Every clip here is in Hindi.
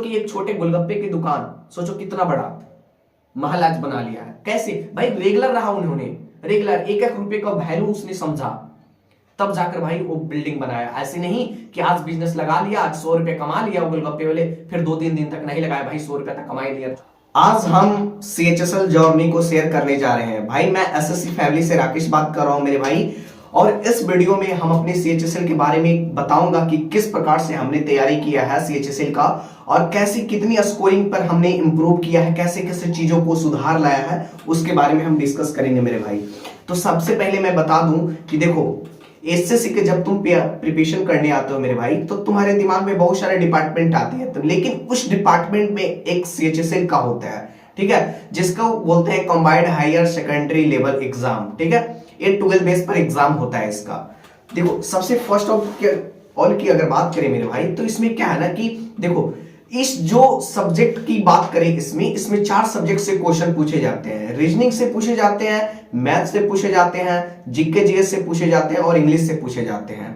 कि एक छोटे गोलगप्पे की दुकान, सोचो कितना बड़ा महल आज बना लिया है। कैसे भाई? रेगुलर रहा उन्होंने, रेगुलर एक एक रुपए का वैल्यू उसने समझा, तब जाकर भाई वो बिल्डिंग बनाया। ऐसे नहीं कि आज बिजनेस लगा लिया, आज 100 रुपए कमा लिया वो गोलगप्पे वाले, फिर 2-3 दिन तक नहीं लगाया भाई, 100 रुपए तक कमा ही लिया। आज हम सीएचएसएल जर्नी को शेयर करने जा रहे हैं भाई। मैं एसएससी फैमिली से राकेश बात कर रहा हूं मेरे भाई, और इस वीडियो में हम अपने सीएचएसएल के बारे में बताऊंगा कि किस प्रकार से हमने तैयारी किया है सीएचएसएल का, और कैसे कितनी स्कोरिंग पर हमने इंप्रूव किया है, कैसे कैसे चीजों को सुधार लाया है, उसके बारे में हम डिस्कस करेंगे मेरे भाई। तो सबसे पहले मैं बता दूं कि देखो, एसएससी के जब तुम प्रिपरेशन करने आते हो मेरे भाई, तो तुम्हारे दिमाग में बहुत सारे डिपार्टमेंट आते हैं, तो लेकिन उस डिपार्टमेंट में एक सीएचएसएल का होता है, ठीक है, जिसको बोलते हैं combined higher secondary level exam, ठीक है। ये 12 बेस पर एग्जाम होता है इसका। देखो, सबसे फर्स्ट ऑफ ऑल की अगर बात करें मेरे भाई, तो इसमें क्या है ना कि देखो, इस जो सब्जेक्ट की बात करें, इसमें 4 सब्जेक्ट से क्वेश्चन पूछे जाते हैं। रीजनिंग से पूछे जाते हैं, मैथ से पूछे जाते हैं, जीके जीएस से पूछे जाते हैं, और इंग्लिश से पूछे जाते हैं।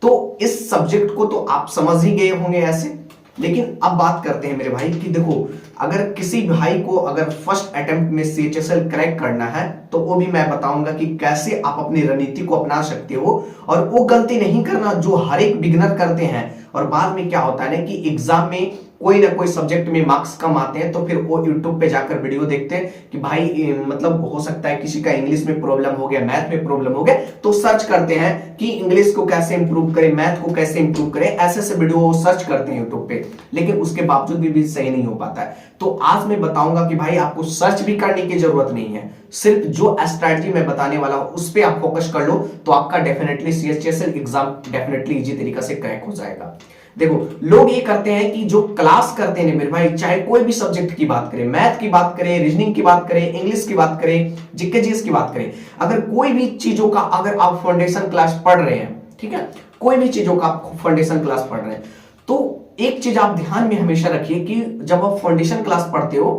तो इस सब्जेक्ट को तो आप समझ ही गए होंगे ऐसे। लेकिन अब बात करते हैं मेरे भाई कि देखो, अगर किसी भाई को अगर फर्स्ट अटेम्प्ट में सीएचएसएल क्रैक करना है, तो वो भी मैं बताऊंगा कि कैसे आप अपनी रणनीति को अपना सकते हो, और वो गलती नहीं करना जो हर एक बिगिनर करते हैं। और बाद में क्या होता है ना कि एग्जाम में कोई ना कोई सब्जेक्ट में मार्क्स कम आते हैं, तो फिर वो यूट्यूब पे जाकर वीडियो देखते हैं कि भाई मतलब हो सकता है किसी का इंग्लिश में प्रॉब्लम हो गया, मैथ में प्रॉब्लम हो गया, तो सर्च करते हैं कि इंग्लिश को कैसे इंप्रूव करें, मैथ को कैसे इंप्रूव करें, ऐसे ऐसे वीडियो सर्च करते हैं यूट्यूब पे, लेकिन उसके बावजूद भी सही नहीं हो पाता है। तो आज मैं बताऊंगा कि भाई आपको सर्च भी करने की जरूरत नहीं है, सिर्फ जो स्ट्रैटेजी मैं बताने वाला हूं उस पर आप फोकस कर लो, तो आपका definitely CHSL exam definitely easy तरीके से क्रैक हो जाएगा। देखो, लोग ये करते हैं कि जो क्लास करते हैं मेरे भाई, चाहे कोई भी सब्जेक्ट की बात करें, मैथ की बात करें, रीजनिंग की बात करें, इंग्लिश की बात करें, जीके जीएस की बात करें, अगर कोई भी चीजों का अगर आप फाउंडेशन क्लास पढ़ रहे हैं, ठीक है, कोई भी चीजों का आप फाउंडेशन क्लास पढ़ रहे हैं, तो एक चीज आप ध्यान में हमेशा रखिए कि जब आप फाउंडेशन क्लास पढ़ते हो,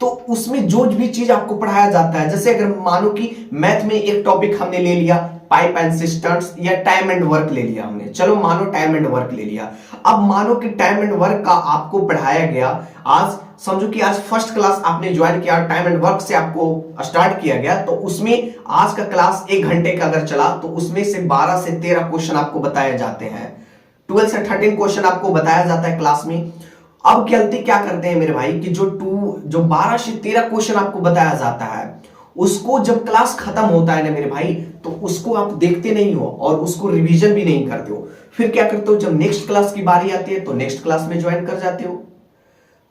तो उसमें जो भी चीज आपको पढ़ाया जाता है, जैसे अगर मानो कि मैथ में एक टॉपिक हमने ले लिया पाइप एंड सिस्टम्स, या टाइम एंड वर्क ले लिया हमने, चलो मानो टाइम एंड वर्क ले लिया। अब मानो कि टाइम एंड वर्क का आपको पढ़ाया गया, आज समझो कि आज फर्स्ट क्लास आपने ज्वाइन किया, टाइम एंड वर्क से आपको स्टार्ट किया गया, तो उसमें आज का क्लास 1 घंटे का अगर चला, तो उसमें से 12 से 13 क्वेश्चन आपको बताए जाते हैं, 12 से 13 क्वेश्चन आपको बताया जाता है क्लास में। अब गलती क्या करते हैं मेरे भाई कि जो 12 से 13 क्वेश्चन आपको बताया जाता है, उसको जब क्लास खत्म होता है ना मेरे भाई, तो उसको आप देखते नहीं हो और उसको रिवीजन भी नहीं करते हो। फिर क्या करते हो, जब नेक्स्ट क्लास की बारी आती है तो नेक्स्ट क्लास में ज्वाइन कर जाते हो।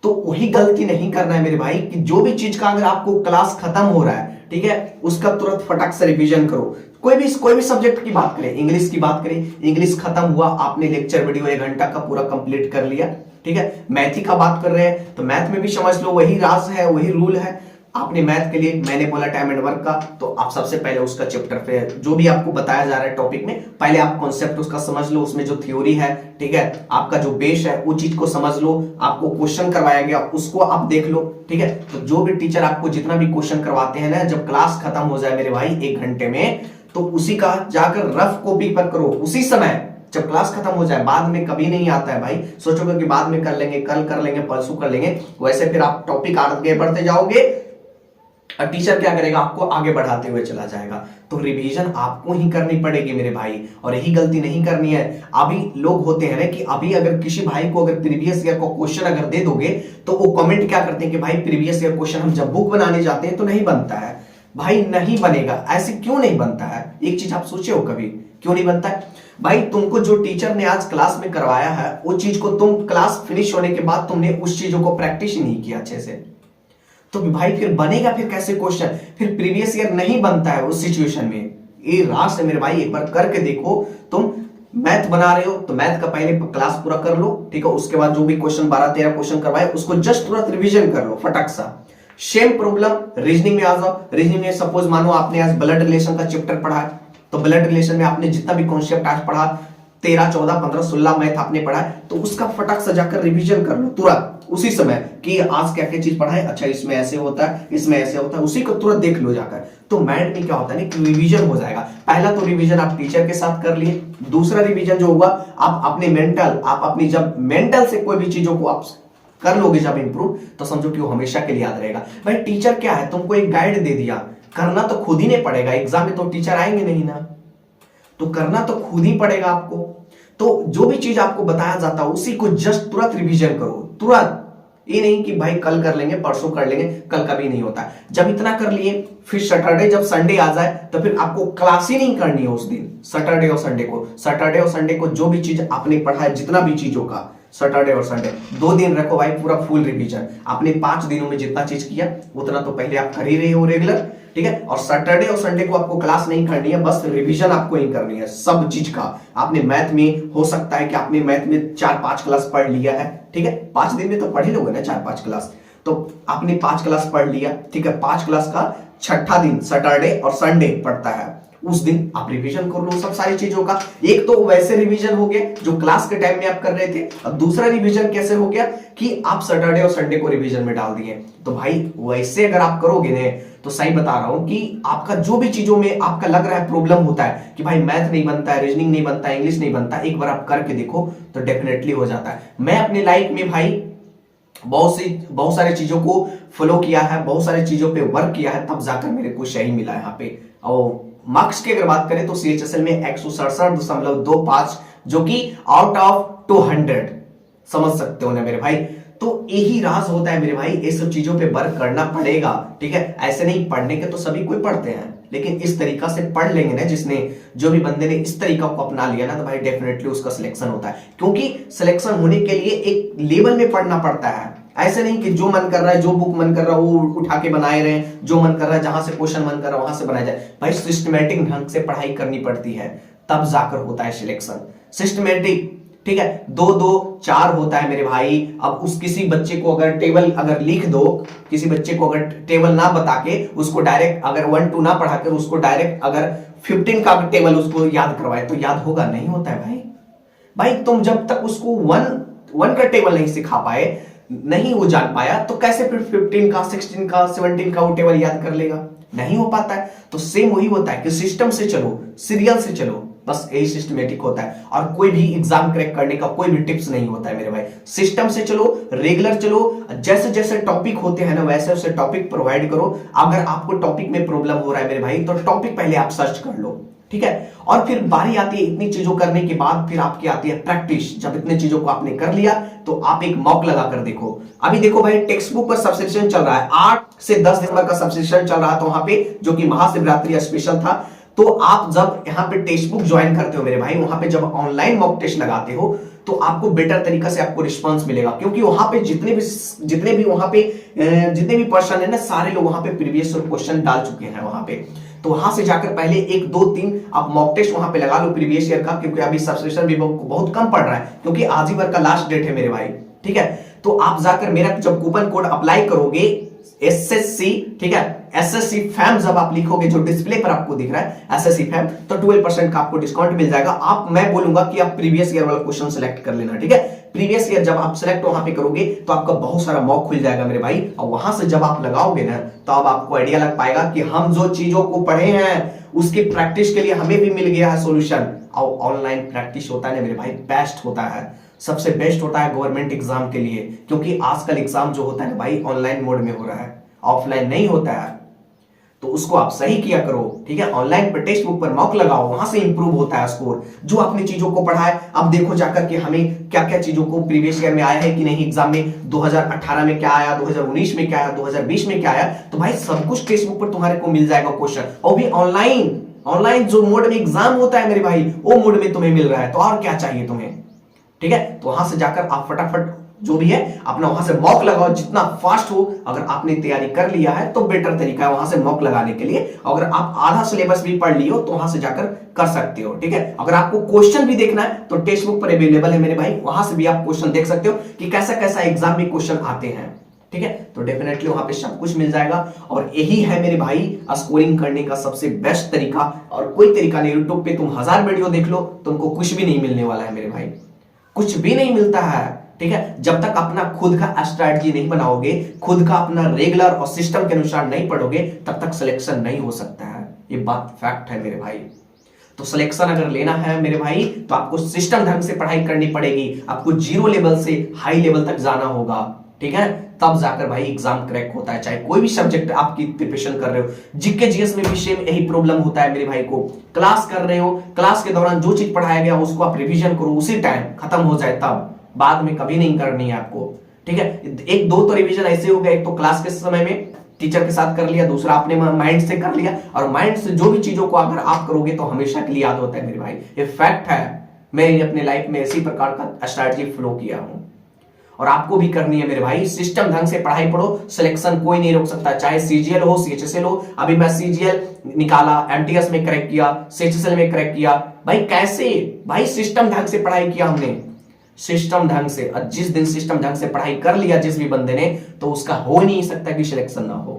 तो वही गलती नहीं करना है मेरे भाई कि जो भी चीज का अगर आपको क्लास खत्म हो रहा है, ठीक है, उसका तुरंत फटाक से रिवीजन करो। कोई भी सब्जेक्ट की बात करें, इंग्लिश की बात करें, इंग्लिश खत्म हुआ, आपने लेक्चर वीडियो 1 घंटा का पूरा कंप्लीट कर लिया, ठीक है। मैथ की का बात कर रहे हैं, तो मैथ में भी समझ लो वही राज है, वही रूल है। आपने मैथ के लिए मैंने बोला टाइम एंड वर्क का, तो आप सबसे पहले उसका चैप्टर पे जो भी आपको बताया जा रहा है टॉपिक में, पहले आप कॉन्सेप्ट उसका समझ लो, उसमें जो थ्योरी है, ठीक है, आपका जो बेस है वो चीज को समझ लो। आपको क्वेश्चन करवाया गया उसको आप देख लो, ठीक है। तो जो भी टीचर आपको जितना भी क्वेश्चन करवाते हैं ना, जब क्लास खत्म हो जाए मेरे भाई 1 घंटे में, तो उसी का जाकर रफ कॉपी पर करो उसी समय, जब क्लास खत्म हो जाए। बाद में कभी नहीं आता है भाई, सोचोगे कि बाद में कर लेंगे, कल कर लेंगे, परसों कर लेंगे, वैसे फिर आप टॉपिक आगे बढ़ते जाओगे और टीचर क्या करेगा, आपको आगे बढ़ाते हुए चला जाएगा। तो रिवीजन आपको ही करनी पड़ेगी मेरे भाई, और यही गलती नहीं करनी है। अभी लोग होते हैं ना कि अभी अगर किसी भाई को अगर प्रीवियस ईयर का क्वेश्चन अगर दे दोगे, तो वो कमेंट क्या करते हैं कि भाई प्रीवियस ईयर क्वेश्चन हम जब बुक बनाने जाते हैं तो नहीं बनता है। भाई नहीं बनेगा, ऐसे क्यों नहीं बनता है? एक चीज आप सोचे हो कभी, क्यों नहीं बनता है? भाई तुमको जो टीचर ने आज क्लास में करवाया है, वो चीज को तुम क्लास फिनिश होने के बाद तुमने उस चीजों को प्रैक्टिस ही नहीं किया अच्छे से, तो भाई फिर बनेगा फिर कैसे क्वेश्चन? फिर प्रीवियस ईयर नहीं बनता है उस सिचुएशन में। ये राज है मेरे भाई, एक बार करके देखो। तुम मैथ बना रहे हो तो मैथ का पहले क्लास पूरा कर लो, ठीक है, उसके बाद जो भी क्वेश्चन 12-13 क्वेश्चन करवाए उसको जस्ट तुरंत रिवीजन कर लो फटाक सा। सेम प्रॉब्लम रीजनिंग में आ जाओ। रीजनिंग में सपोज मानो आपने आज ब्लड रिलेशन का चैप्टर पढ़ा है, तो ब्लड रिलेशन में आपने जितना भी कॉन्सेप्ट आज पढ़ा, 13, 14, 15, 16 मैथ आपने पढ़ा है तो उसका फटाक से जाकर रिवीजन कर लो तुरंत उसी समय कि आज क्या क्या चीज पढ़ा है, अच्छा इसमें ऐसे होता है, इसमें ऐसे होता है, उसी को तुरंत देख लो जाकर। तो माइंड में क्या होता है ना, रिवीजन हो जाएगा। पहला तो रिवीजन आप टीचर के साथ कर लिए, दूसरा रिवीजन जो हुआ आप अपने आप अपनी जब मेंटल से कोई भी चीजों को आप कर लोगे जब इंप्रूव, तो समझो कि वो हमेशा के लिए याद रहेगा। भाई टीचर क्या है, तुमको एक गाइड दे दिया, करना तो खुद ही नहीं पड़ेगा, एग्जाम में तो टीचर आएंगे नहीं ना, तो करना तो खुद ही पड़ेगा आपको। तो जो भी चीज आपको बताया जाता है उसी को जस्ट तुरंत रिवीजन करो, तुरंत। ये नहीं कि भाई कल कर लेंगे, परसों कर लेंगे, कल कभी नहीं होता। जब इतना कर लिए फिर सैटरडे जब संडे आ जाए तो फिर आपको क्लास ही नहीं करनी है उस दिन, सैटरडे और संडे को जो भी चीज आपने पढ़ा है, जितना भी चीजों का सैटरडे और संडे 2 दिन रखो भाई पूरा फुल रिवीजन। आपने 5 दिनों में जितना चीज किया उतना तो पहले आप कर ही रहे हो रेगुलर, ठीक है। और सैटरडे और संडे को आपको क्लास नहीं करनी है, बस रिवीजन आपको ही करनी है सब चीज का। आपने मैथ में हो सकता है कि आपने मैथ में 4-5 क्लास पढ़ लिया है, ठीक है, 5 दिन में तो पढ़ ही लोगे ना 4-5 क्लास, तो आपने 5 क्लास पढ़ लिया, ठीक है। 5 क्लास का छठा दिन सैटरडे और संडे पढ़ता है, उस दिन आप रिवीजन कर लो सब सारी चीजों का। एक तो वैसे रिवीजन हो गया जो क्लास के टाइम में आप कर रहे थे, और दूसरा रिवीजन कैसे हो गया कि आप सैटरडे और संडे को रिवीजन में डाल दिए। तो भाई वैसे अगर आप करोगे ने तो सही बता रहा हूं कि आपका जो भी चीजों में आपका लग रहा है प्रॉब्लम होता है कि भाई मैथ नहीं बनता है, रीजनिंग नहीं बनता है, इंग्लिश नहीं बनता, एक बार आप करके देखो तो डेफिनेटली हो जाता है। मैं अपनी लाइफ में भाई बहुत सारी चीजों को फॉलो किया है, बहुत सारी चीजों पे वर्क किया है, तब जाकर मेरे को सही मिला यहाँ पे। और मार्क्स की अगर बात करें तो CHSL में 167.25 जो कि आउट ऑफ 200 समझ सकते हो ना मेरे भाई। तो यही राज होता है मेरे भाई, ये सब चीजों पे वर्क करना पड़ेगा, ठीक है। ऐसे नहीं पढ़ने के तो सभी कोई पढ़ते हैं, लेकिन इस तरीका से पढ़ लेंगे ना, जो भी बंदे ने इस तरीका को अपना लिया ना, तो भाई डेफिनेटली उसका सिलेक्शन होता है। क्योंकि सिलेक्शन होने के लिए एक लेवल में पढ़ना पड़ता है, ऐसे नहीं कि जो मन कर रहा है, जो बुक मन कर रहा है वो उठा के बनाए रहे, जो मन कर रहा है जहां से क्वेश्चन मन कर रहा है वहां से बनाया जाए। भाई सिस्टमेटिक ढंग से पढ़ाई करनी पड़ती है, तब जाकर होता है सिलेक्शन सिस्टमेटिक, ठीक है। 2-2-4 होता है मेरे भाई। अब उस किसी बच्चे को अगर टेबल अगर लिख दो, किसी बच्चे को अगर टेबल ना बता के उसको डायरेक्ट अगर 1-2 ना पढ़ाकर उसको डायरेक्ट अगर 15 का टेबल उसको याद करवाए तो याद होगा? नहीं होता है भाई तुम जब तक उसको 1 का टेबल नहीं सिखा पाए, नहीं वो जान पाया, तो कैसे फिर 15 का, 16 का, 17 का वो टेबल याद कर लेगा? नहीं हो पाता है। तो सेम वही होता है कि सिस्टम से चलो, सीरियल से चलो, बस यही सिस्टमेटिक होता है। और कोई भी एग्जाम क्रैक करने का कोई भी टिप्स नहीं होता है मेरे भाई। सिस्टम से चलो, रेगुलर चलो, जैसे जैसे टॉपिक होते हैं ना वैसे वैसे टॉपिक प्रोवाइड करो। अगर आपको टॉपिक में प्रॉब्लम हो रहा है मेरे भाई तो टॉपिक पहले आप सर्च कर लो, ठीक है। और फिर बारी आती है इतनी चीजों करने के बाद, फिर आपकी आती है प्रैक्टिस। जब इतने चीजों को आपने कर लिया तो आप एक मॉक लगा कर देखो। अभी देखो भाई टेक्स्ट बुक पर सब्सक्रिप्शन चल रहा है, 8 से 10 दिसंबर का सब्सक्रिप्शन चल रहा था वहां पे, जो कि महाशिवरात्रि स्पेशल था। तो आप जब यहाँ पे टेक्स्ट बुक ज्वाइन करते हो मेरे भाई, वहां पे जब ऑनलाइन मॉक टेस्ट लगाते हो तो आपको बेटर तरीका से आपको रिस्पांस मिलेगा। क्योंकि वहां पे जितने भी पर्सन है ना, सारे लोग वहां पे प्रीवियस क्वेश्चन डाल चुके हैं वहां पे। तो वहां से जाकर पहले 1, 2, 3 आप मॉक टेस्ट वहां पे लगा लो प्रीवियस ईयर का, क्योंकि अभी सब्सक्रिप्शन भी बहुत कम पड़ रहा है, क्योंकि आज ही भर का लास्ट डेट है मेरे भाई, ठीक है। तो आप जाकर मेरा जब कूपन कोड अप्लाई करोगे SSC, ठीक है, SSC फैम जब आप लिखोगे, जो डिस्प्ले पर आपको दिख रहा है SSC फैम, तो 12% का आपको डिस्काउंट मिल जाएगा। मैं बोलूंगा कि आप प्रीवियस ईयर वाला क्वेश्चन सेलेक्ट कर लेना, ठीक है। प्रीवियस ईयर जब आप सिलेक्ट वहां पे करोगे तो आपका बहुत सारा मॉक खुल जाएगा मेरे भाई, और वहां से जब आप लगाओगे ना तो अब आपको आइडिया लग पाएगा कि हम जो चीजों को पढ़े हैं उसकी प्रैक्टिस के लिए हमें भी मिल गया है सॉल्यूशन। और ऑनलाइन प्रैक्टिस होता है ना मेरे भाई, बेस्ट होता है, सबसे बेस्ट होता है गवर्नमेंट एग्जाम के लिए। क्योंकि आजकल एग्जाम जो होता है ना भाई ऑनलाइन मोड में हो रहा है, ऑफलाइन नहीं होता है। तो उसको आप सही किया करो, ठीक है। ऑनलाइन पर टेक्स्ट बुक पर मॉक लगाओ, वहां से इंप्रूव होता है स्कोर। जो आपने चीजों को पढ़ा है अब देखो जाकर कि हमें क्या क्या चीजों को प्रीवियस ईयर में आया है कि नहीं, एग्जाम में 2018 में क्या आया, 2019 में क्या आया, 2020 में क्या आया। तो भाई सब कुछ टेक्स्ट बुक पर तुम्हारे को मिल जाएगा क्वेश्चन, और भी ऑनलाइन जो मोड में एग्जाम होता है मेरे भाई, वो मोड में तुम्हें मिल रहा है। तो और क्या चाहिए तुम्हें, ठीक है। तो वहां से जाकर आप फटाफट जो भी है अपना वहां से मॉक लगाओ, जितना फास्ट हो। अगर आपने तैयारी कर लिया है तो बेटर तरीका है वहां से मॉक लगाने के लिए। अगर आप आधा सिलेबस भी पढ़ लियो तो वहां से जाकर कर सकते हो, ठीक है। अगर आपको क्वेश्चन भी देखना है तो टेक्स्ट बुक पर अवेलेबल है मेरे भाई, वहां से भी आप क्वेश्चन देख सकते हो कि कैसा कैसा एग्जाम में क्वेश्चन आते हैं, ठीक है, तो डेफिनेटली वहां पे सब कुछ मिल जाएगा। और यही है मेरे भाई स्कोरिंग करने का सबसे बेस्ट तरीका, और कोई तरीका नहीं। यूट्यूब पे तुम 1000 वीडियो देख लो, तुमको कुछ भी नहीं मिलने वाला है मेरे भाई, कुछ भी नहीं मिलता है। ठीक है, जब तक अपना खुद का स्ट्रैटेजी नहीं बनाओगे, खुद का अपना रेगुलर और सिस्टम के अनुसार नहीं पढ़ोगे, तब तक सिलेक्शन नहीं हो सकता है। ये बात फैक्ट है मेरे भाई। तो सिलेक्शन अगर लेना है मेरे भाई, तो आपको सिस्टम ढंग से पढ़ाई करनी पड़ेगी। आपको जीरो लेवल से हाई लेवल तक जाना होगा। ठीक है, तब जाकर भाई एग्जाम क्रैक होता है। चाहे कोई भी सब्जेक्ट आपकी प्रिपरेशन कर रहे हो, जीके जीएस में भी सेम यही प्रॉब्लम होता है मेरे भाई को। क्लास कर रहे हो, क्लास के दौरान जो चीज पढ़ाया गया उसको आप रिवीजन करो, उसी टाइम खत्म हो जाए, तब बाद में कभी नहीं करनी है आपको। ठीक है, एक दो तो रिवीजन ऐसे हो गए, एक तो क्लास के समय में टीचर के साथ कर लिया, दूसरा आपने माइंड से कर लिया। और माइंड से जो भी चीजों को अगर आप करोगे तो हमेशा के लिए याद होता है मेरे भाई, ये फैक्ट है। मैं अपने लाइफ में इसी प्रकार का स्ट्रैटेजी फॉलो किया हूं, और आपको भी करनी है मेरे भाई। सिस्टम ढंग से पढ़ाई पढ़ो, सिलेक्शन कोई नहीं रोक सकता, चाहे सीजीएल हो, सीएचएसएल हो। अभी मैं सीजीएल निकाला, एमटीएस में क्रैक किया, सीएचएसएल में क्रैक किया। भाई कैसे? भाई सिस्टम ढंग से पढ़ाई किया हमने, सिस्टम ढंग से। और जिस दिन सिस्टम ढंग से पढ़ाई कर लिया जिस भी बंदे ने, तो उसका हो ही नहीं सकता कि सिलेक्शन ना हो।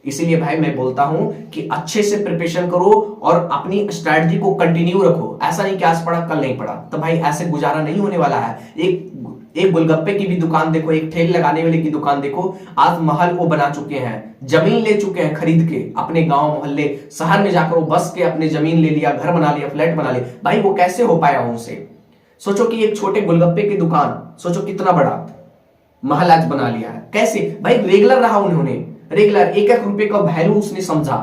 इसीलिए भाई मैं बोलता हूं कि अच्छे से प्रिपरेशन करो और अपनी स्ट्रैटेजी को कंटिन्यू रखो। ऐसा नहीं कि आज पढ़ा कल नहीं पढ़ा, तो भाई ऐसे गुजारा नहीं होने वाला है। एक गोलगप्पे की भी दुकान देखो, एक ठेले लगाने वाले की दुकान देखो, आज महल वो बना चुके हैं, जमीन ले चुके हैं खरीद के, अपने गांव मोहल्ले शहर में जाकर वो बस के अपने जमीन ले लिया, घर बना लिया, फ्लैट बना लिया। भाई वो कैसे हो पाया उनसे? सोचो कि एक छोटे गोलगप्पे की दुकान, सोचो कितना बड़ा महल आज बना लिया है। कैसे? भाई रेगुलर रहा उन्होंने, रेगुलर एक एक रुपए का वैल्यू उसने समझा,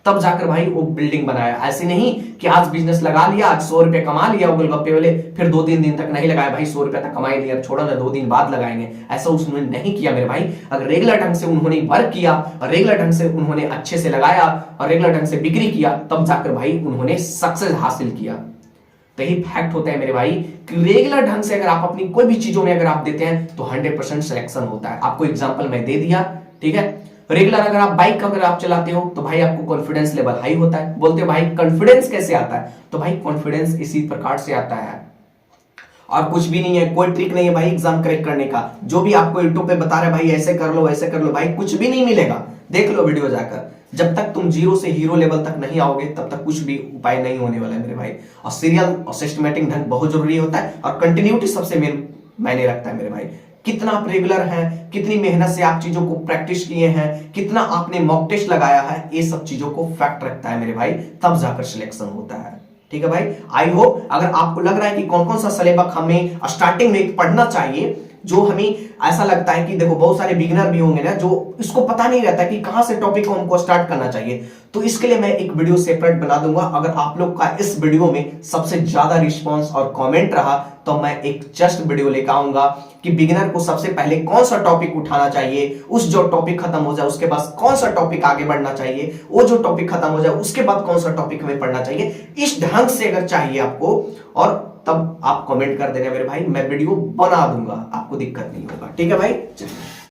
तब जाकर भाई वो बिल्डिंग बनाया। ऐसे नहीं कि आज बिजनेस लगा लिया, आज 100 रुपए कमा लिया गोलगप्पे वाले, फिर 2-3 दिन तक नहीं लगाया। भाई 100 रुपए तक कमाई लिया, छोड़ो ना 2 दिन बाद लगाएंगे, ऐसा उसने नहीं किया मेरे भाई। अगर रेगुलर ढंग से उन्होंने वर्क किया, और रेगुलर ढंग से उन्होंने अच्छे से लगाया, और रेगुलर ढंग से बिक्री किया, तब जाकर भाई उन्होंने सक्सेस हासिल किया। तो यही फैक्ट होता है मेरे भाई कि रेगुलर ढंग से अगर आप अपनी कोई भी चीजों में अगर आप देते हैं तो 100% सिलेक्शन होता है। आपको एग्जांपल मैं दे दिया। ठीक है, रेगुलर अगर आप बाइक अगर आप चलाते हो तो भाई आपको कॉन्फिडेंस लेवल हाई होता है। बोलते हो भाई कॉन्फिडेंस कैसे आता है? तो भाई कॉन्फिडेंस इसी प्रकार से आता है, और कुछ भी नहीं है, कोई ट्रिक नहीं है भाई एग्जाम क्रैक करने का। जो भी आपको यूट्यूब पे बता रहे भाई ऐसे कर लो ऐसे कर लो, भाई कुछ भी नहीं मिलेगा। देख लो वीडियो जाकर, जब तक तुम जीरो से हीरो लेवल तक नहीं आओगे तब तक कुछ भी उपाय नहीं होने वाला है मेरे भाई। और सीरियल और सिस्टमैटिक ढंग बहुत जरूरी होता है, और कंटिन्यूटी सबसे मेन मायने रखता है मेरे भाई। कितना आप रेगुलर हैं, कितनी मेहनत से आप चीजों को प्रैक्टिस किए हैं, कितना आपने मॉक टेस्ट लगाया है, ये सब चीजों को फैक्ट रखता है मेरे भाई, तब जाकर सिलेक्शन होता है। ठीक है भाई, आई होप अगर आपको लग रहा है कि कौन कौन सा सिलेबस हमें स्टार्टिंग में पढ़ना चाहिए, जो हमें ऐसा लगता है कि देखो बहुत सारे बिगिनर भी होंगे ना जो इसको पता नहीं रहता कि कहां से टॉपिक को हमको स्टार्ट करना चाहिए, तो इसके लिए मैं एक वीडियो सेपरेट बना दूंगा। अगर आप लोग का इस वीडियो में सबसे ज्यादा रिस्पांस और कमेंट रहा तो मैं एक जस्ट वीडियो लेकर आऊंगा कि बिगिनर को सबसे पहले कौन सा टॉपिक उठाना चाहिए, उस जो टॉपिक खत्म हो जाए उसके बाद कौन सा टॉपिक आगे बढ़ना चाहिए, वो जो टॉपिक खत्म हो जाए उसके बाद कौन सा टॉपिक हमें पढ़ना चाहिए। इस ढंग से अगर चाहिए आपको, और तब आप कमेंट कर देना मेरे भाई, मैं वीडियो बना दूंगा, आपको दिक्कत नहीं होगा। ठीक है भाई।